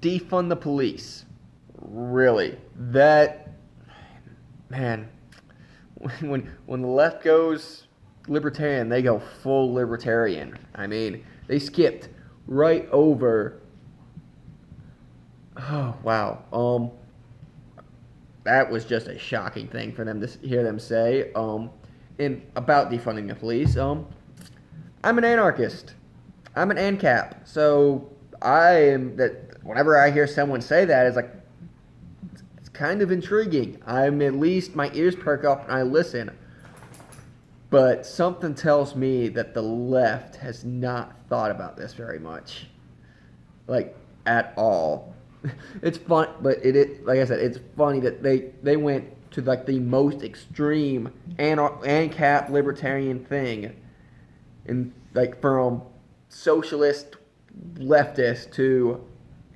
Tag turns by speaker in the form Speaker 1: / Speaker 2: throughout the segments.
Speaker 1: Defund the police. Really? That, man, when the left goes libertarian, they go full libertarian. I mean, they skipped right over. Oh wow. That was just a shocking thing for them to hear them say. In about defunding the police. I'm an anarchist. I'm an ANCAP. So I am that. Whenever I hear someone say that, it's like it's kind of intriguing. I'm at least my ears perk up and I listen. But something tells me that the left has not thought about this very much, like at all. It's fun, but it is like I said, it's funny that they went to like the most extreme ANCAP libertarian thing, and like from socialist leftist to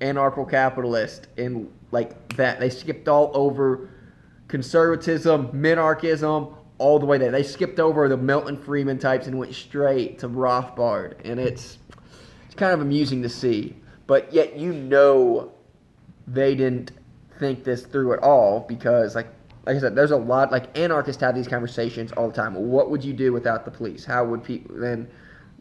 Speaker 1: anarcho-capitalist, and like that they skipped all over conservatism, minarchism, all the way there. They skipped over the Milton Friedman types and went straight to Rothbard, and it's kind of amusing to see. But yet they didn't think this through at all because like I said, there's a lot like anarchists have these conversations all the time. What would you do without the police? How would people then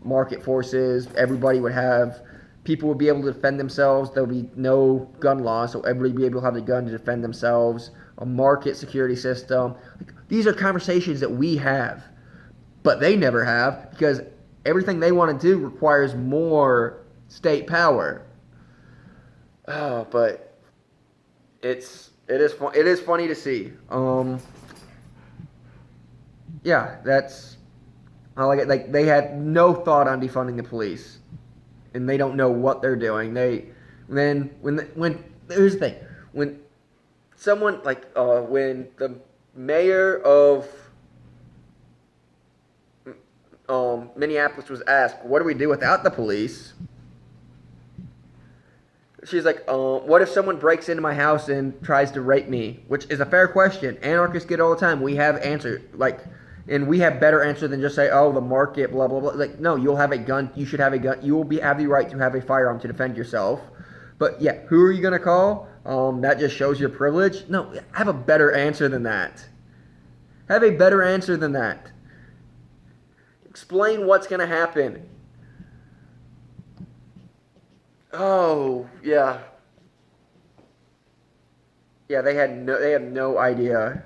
Speaker 1: market forces? Everybody would have people would be able to defend themselves. There would be no gun laws, so everybody would be able to have a gun to defend themselves. A market security system. Like, these are conversations that we have, but they never have because everything they want to do requires more state power. Oh, but it is funny to see. Yeah, that's I like it. Like they had no thought on defunding the police, and they don't know what they're doing. When here's the thing when someone when the mayor of Minneapolis was asked, "What do we do without the police?" She's like, what if someone breaks into my house and tries to rape me? Which is a fair question. Anarchists get it all the time. We have answers, and we have better answer than just say, oh, the market, blah, blah, blah. Like, no, you'll have a gun. You should have a gun. You will have the right to have a firearm to defend yourself. But, yeah, who are you going to call? That just shows your privilege? No, have a better answer than that. Have a better answer than that. Explain what's going to happen. Oh, yeah. Yeah, they have no idea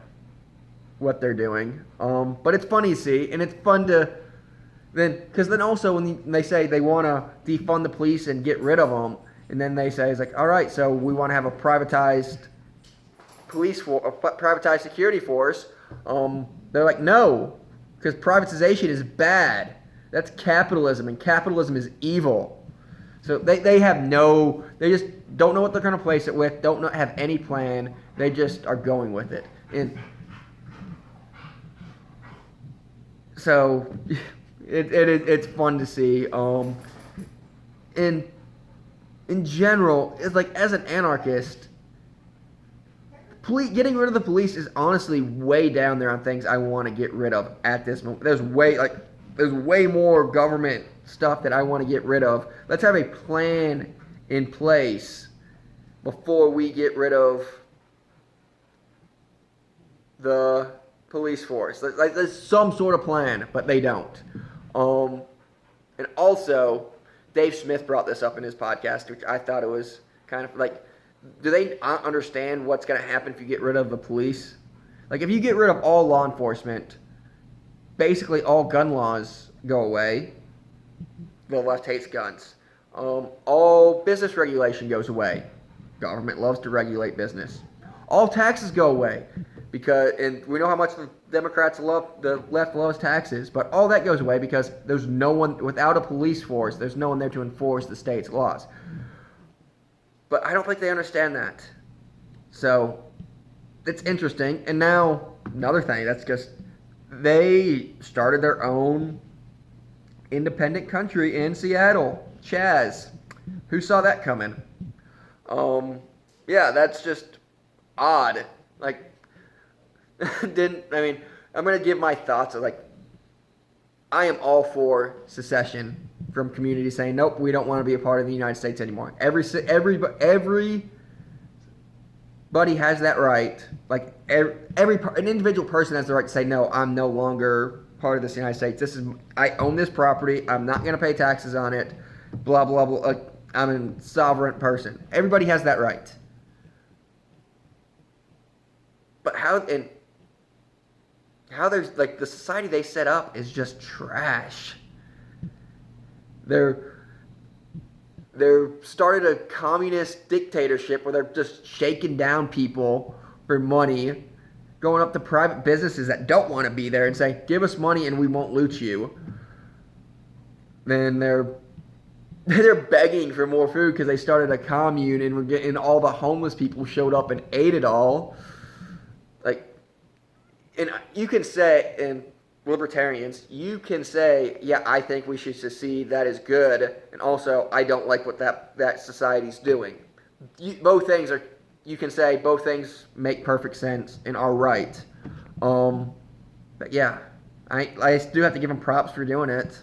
Speaker 1: what they're doing. But it's funny to see, and it's fun to because then also when they say they want to defund the police and get rid of them, and then they say it's like, all right, so we want to have a privatized privatized security force. They're like, no, because privatization is bad. That's capitalism, and capitalism is evil. So they just don't know what they're going to place it with, don't have any plan. They just are going with it. And so it's fun to see. In general, it's like as an anarchist, getting rid of the police is honestly way down there on things I want to get rid of at this moment. There's way more government stuff that I want to get rid of. Let's have a plan in place before we get rid of the police force. There's some sort of plan, but they don't. And also, Dave Smith brought this up in his podcast, which I thought it was kind of like, do they understand what's going to happen if you get rid of the police? Like, if you get rid of all law enforcement, basically all gun laws go away. The left hates guns. All business regulation goes away. Government loves to regulate business. All taxes go away and we know how much the Democrats love, the left loves taxes, but all that goes away because there's no one, without a police force, there's no one there to enforce the state's laws. But I don't think they understand that. So it's interesting. And now another thing, they started their own independent country in Seattle. Chaz. Who saw that coming? Yeah, that's just odd. I'm going to give my thoughts. I am all for secession from communities saying, nope, we don't want to be a part of the United States anymore. Everybody has that right. Like an individual person has the right to say, no, I'm no longer part of this United States. I own this property. I'm not going to pay taxes on it. Blah blah blah. I'm a sovereign person. Everybody has that right. But how there's like the society they set up is just trash. They're started a communist dictatorship where they're just shaking down people for money, going up to private businesses that don't want to be there and saying, give us money and we won't loot you. Then they're begging for more food because they started a commune and all the homeless people showed up and ate it all. And you can say, and libertarians, you can say, yeah, I think we should secede, that is good, and also, I don't like what that society's doing. You can say both things make perfect sense and are right. But yeah, I do have to give them props for doing it.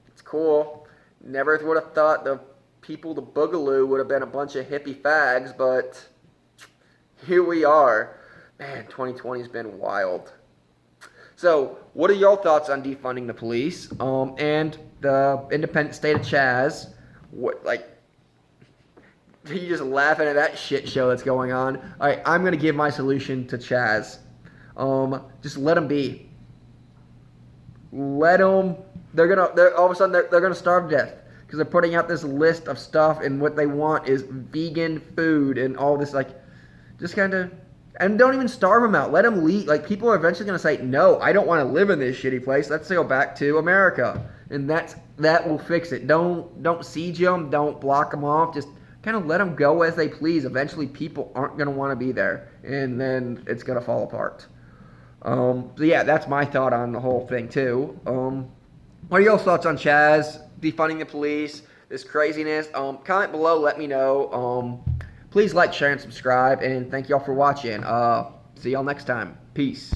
Speaker 1: It's cool. Never would have thought the people, the Boogaloo, would have been a bunch of hippie fags, but here we are. Man, 2020's been wild. So, what are your thoughts on defunding the police and the independent state of Chaz? You just laughing at that shit show that's going on. All right, I'm gonna give my solution to Chaz. Just let them be. Let them. They're all of a sudden they're gonna starve to death because they're putting out this list of stuff and what they want is vegan food and all this just kind of. And don't even starve them out. Let them leave. Like, people are eventually going to say, no, I don't want to live in this shitty place. Let's go back to America. And that will fix it. Don't siege them. Don't block them off. Just kind of let them go as they please. Eventually, people aren't going to want to be there. And then it's going to fall apart. So, yeah, that's my thought on the whole thing, too. What are your thoughts on Chaz, defunding the police, this craziness? Comment below. Let me know. Please like, share, and subscribe, and thank y'all for watching. See y'all next time. Peace.